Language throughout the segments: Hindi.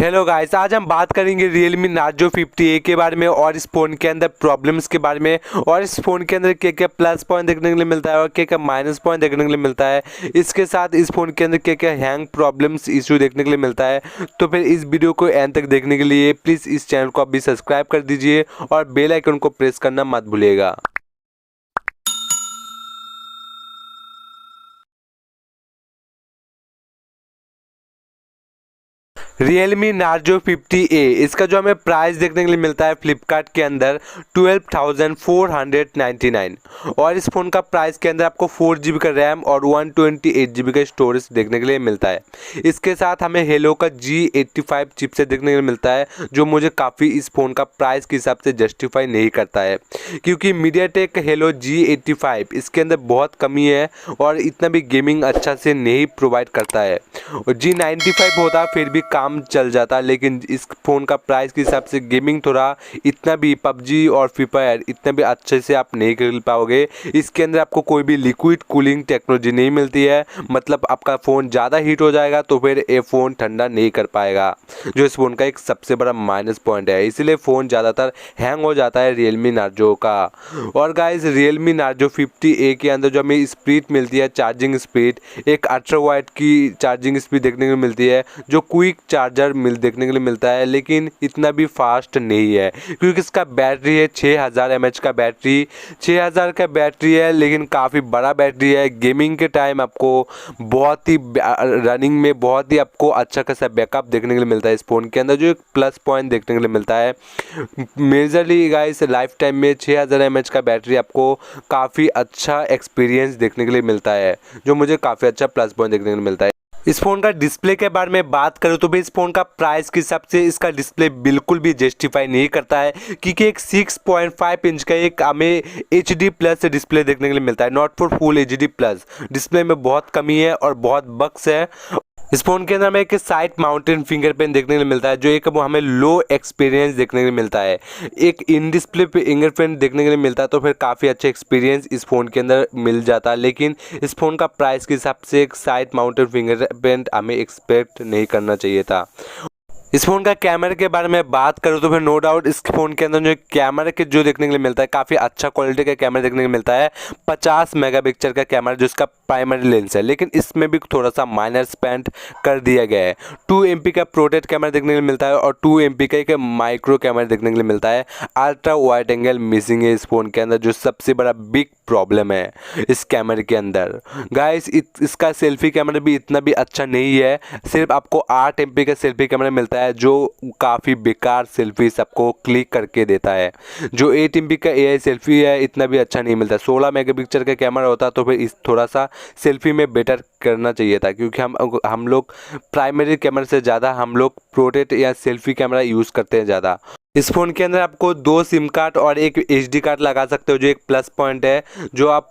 हेलो गाइस, आज हम बात करेंगे Realme Narzo 50A के बारे में और इस फ़ोन के अंदर प्रॉब्लम्स के बारे में और इस फ़ोन के अंदर क्या क्या प्लस पॉइंट देखने के लिए मिलता है और क्या क्या माइनस पॉइंट देखने के लिए मिलता है। इसके साथ इस फ़ोन के अंदर क्या क्या हैंग प्रॉब्लम्स इशू देखने के लिए मिलता है। तो फिर इस वीडियो को एंड तक देखने के लिए प्लीज़ इस चैनल को अभी सब्सक्राइब कर दीजिए और बेल आइकन को प्रेस करना मत भूलिएगा। Realme Narzo 50A इसका जो हमें प्राइस देखने के लिए मिलता है फ्लिपकार्ट के अंदर 12,499 और इस फ़ोन का प्राइस के अंदर आपको 4GB का रैम और 128GB का स्टोरेज देखने के लिए मिलता है। इसके साथ हमें हेलो का G85 चिपसेट देखने के लिए मिलता है जो मुझे काफ़ी इस फ़ोन का प्राइस के हिसाब से जस्टिफाई नहीं करता है, क्योंकि मीडियाटेक हेलो G85 इसके अंदर बहुत कमी है और इतना भी गेमिंग अच्छा से नहीं प्रोवाइड करता है। और G95 होता फिर भी काम चल जाता, लेकिन इस फ़ोन का प्राइस के हिसाब से गेमिंग थोड़ा इतना भी पबजी और फ्री फायर इतना भी अच्छे से आप नहीं खेल पाओगे। इसके अंदर आपको कोई भी लिक्विड कूलिंग टेक्नोलॉजी नहीं मिलती है, मतलब आपका फ़ोन ज़्यादा हीट हो जाएगा तो फिर ये फ़ोन ठंडा नहीं कर पाएगा, जो इस फ़ोन का एक सबसे बड़ा माइनस पॉइंट है। इसलिए फ़ोन ज़्यादातर हैंग हो जाता है Realme Narzo का। और गाइस, Realme Narzo 50A के अंदर जो हमें स्पीड मिलती है, चार्जिंग स्पीड, एक अल्ट्रा वाइड की चार्जिंग स्पीड देखने को मिलती है, जो क्विक चार्जर देखने के लिए मिलता है, लेकिन इतना भी फास्ट नहीं है क्योंकि इसका बैटरी है 6000 mAh का बैटरी। 6000 का बैटरी है लेकिन काफ़ी बड़ा बैटरी है। गेमिंग के टाइम आपको बहुत ही रनिंग में बहुत ही आपको अच्छा खासा बैकअप देखने के लिए मिलता है इस फ़ोन के अंदर, जो एक प्लस पॉइंट देखने के लिए मिलता है। मेजरली गाइस, लाइफ टाइम में 6000 mAh का बैटरी आपको काफ़ी अच्छा एक्सपीरियंस देखने के लिए मिलता है, जो मुझे काफ़ी अच्छा प्लस पॉइंट देखने के लिए मिलता है। इस फ़ोन का डिस्प्ले के बारे में बात करूँ तो भी इस फ़ोन का प्राइस के हिसाब से इसका डिस्प्ले बिल्कुल भी जस्टिफाई नहीं करता है, क्योंकि एक 6.5 इंच का एक हमें HD प्लस डिस्प्ले देखने के लिए मिलता है, not for full HD plus. Display में बहुत कमी है और बहुत बग्स है। इस फ़ोन के अंदर हमें एक साइड माउंटेन फिंगरप्रिंट देखने के लिए मिलता है, जो एक हमें लो एक्सपीरियंस देखने के लिए मिलता है। एक इन डिस्प्ले पे फिंगरप्रिंट देखने के लिए मिलता है तो फिर काफ़ी अच्छा एक्सपीरियंस इस फ़ोन के अंदर मिल जाता है, लेकिन इस फ़ोन का प्राइस के हिसाब से एक साइड माउंटेन फिंगरप्रिंट हमें एक्सपेक्ट नहीं करना चाहिए था। इस फ़ोन का कैमरे के बारे में बात करूँ तो फिर नो डाउट इस फ़ोन के अंदर जो कैमरे के जो देखने के लिए मिलता है, काफ़ी अच्छा क्वालिटी का कैमरा देखने के लिए मिलता है। 50 मेगापिक्सल का कैमरा जो इसका प्राइमरी लेंस है, लेकिन इसमें भी थोड़ा सा माइनर स्पेंड कर दिया गया है। 2 MP का प्रोटेक्ट कैमरा देखने के लिए मिलता है और 2 MP का एक माइक्रो कैमरा देखने के लिए मिलता है। अल्ट्रा वाइड एंगल मिसिंग है इस फ़ोन के अंदर, जो सबसे बड़ा बिग प्रॉब्लम है इस कैमरे के अंदर। गाइस, इसका सेल्फी कैमरा भी इतना भी अच्छा नहीं है, सिर्फ आपको 8 MP का सेल्फी कैमरा मिलता है जो काफ़ी बेकार सेल्फी सबको क्लिक करके देता है। जो 8 MP का AI सेल्फी है इतना भी अच्छा नहीं मिलता। 16 मेगापिक्सल का कैमरा होता तो फिर इस थोड़ा सा सेल्फी में बेटर करना चाहिए था, क्योंकि हम लोग प्राइमरी कैमरा से ज़्यादा हम लोग प्रोटेक्ट या सेल्फी कैमरा यूज़ करते हैं ज़्यादा। इस फ़ोन के अंदर आपको 2 सिम कार्ड और एक SD कार्ड लगा सकते हो, जो एक प्लस पॉइंट है। जो आप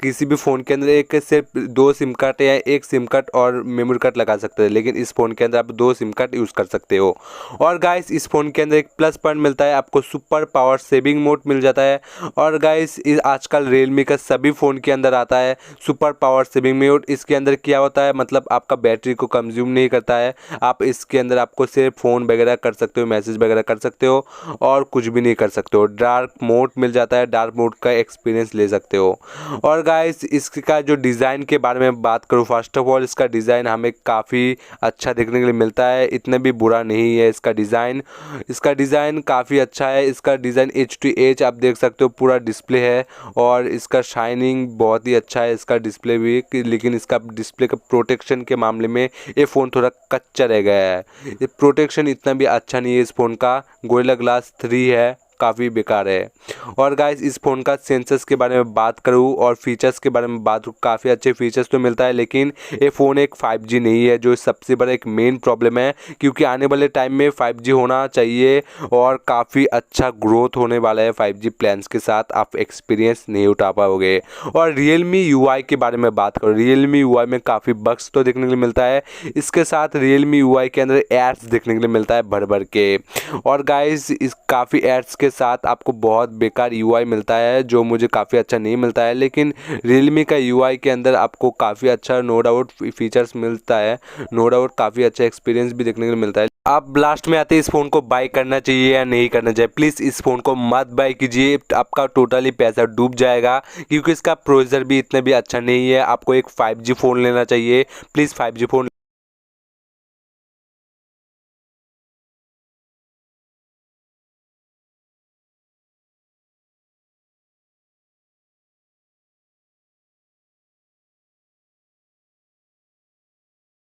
किसी भी फ़ोन के अंदर एक सिर्फ 2 सिम कार्ड या एक सिम कार्ड और मेमोरी कार्ड लगा सकते हैं, लेकिन इस फ़ोन के अंदर आप 2 सिम कार्ड यूज़ कर सकते हो। और गाइस, इस फ़ोन के अंदर एक प्लस पॉइंट मिलता है, आपको सुपर पावर सेविंग मोड मिल जाता है। और गाइस, आजकल Realme का सभी फ़ोन के अंदर आता है सुपर पावर सेविंग मोड। इसके अंदर क्या होता है, मतलब आपका बैटरी को कंज्यूम नहीं करता है। आप इसके अंदर आपको सिर्फ फ़ोन वगैरह कर सकते हो, मैसेज वगैरह कर सकते हो और कुछ भी नहीं कर सकते हो। डार्क मोड मिल जाता है, डार्क मोड का एक्सपीरियंस ले सकते हो। और गाइस, इसका जो डिज़ाइन के बारे में बात करूँ, फर्स्ट ऑफ ऑल इसका डिज़ाइन हमें काफ़ी अच्छा देखने के लिए मिलता है, इतना भी बुरा नहीं है इसका डिज़ाइन। इसका डिज़ाइन काफ़ी अच्छा है। इसका डिज़ाइन एज टू एज आप देख सकते हो, पूरा डिस्प्ले है और इसका शाइनिंग बहुत ही अच्छा है इसका डिस्प्ले भी, लेकिन इसका डिस्प्ले का प्रोटेक्शन के मामले में ये फ़ोन थोड़ा कच्चा रह गया है। ये प्रोटेक्शन इतना भी अच्छा नहीं है इस फ़ोन का। गोरिल्ला ग्लास 3 है, काफ़ी बेकार है। और गाइस, इस फ़ोन का सेंसर्स के बारे में बात करूँ और फीचर्स के बारे में बात करूँ, काफ़ी अच्छे फीचर्स तो मिलता है, लेकिन ये फ़ोन एक 5G नहीं है, जो सबसे बड़ा एक मेन प्रॉब्लम है, क्योंकि आने वाले टाइम में 5G होना चाहिए और काफ़ी अच्छा ग्रोथ होने वाला है 5G प्लान्स के साथ। आप एक्सपीरियंस नहीं उठा पाओगे। और Realme UI के बारे में बात करूँ, Realme UI में काफ़ी बग्स तो देखने के लिए मिलता है। इसके साथ Realme UI के अंदर एड्स देखने के लिए मिलता है भर भर के। और गाइस, इस काफ़ी एड्स के साथ आपको बहुत बेकार यूआई मिलता है जो मुझे काफ़ी अच्छा नहीं मिलता है। लेकिन रियलमी का यूआई के अंदर आपको काफ़ी अच्छा नो डाउट फीचर्स मिलता है, नो डाउट काफ़ी अच्छा एक्सपीरियंस भी देखने को मिलता है। आप लास्ट में आते इस फ़ोन को बाय करना चाहिए या नहीं करना चाहिए। प्लीज़ इस फ़ोन को मत बाय कीजिए, आपका टोटली पैसा डूब जाएगा क्योंकि इसका प्रोसेसर भी इतना भी अच्छा नहीं है। आपको एक 5G फ़ोन लेना चाहिए, प्लीज़ 5G फ़ोन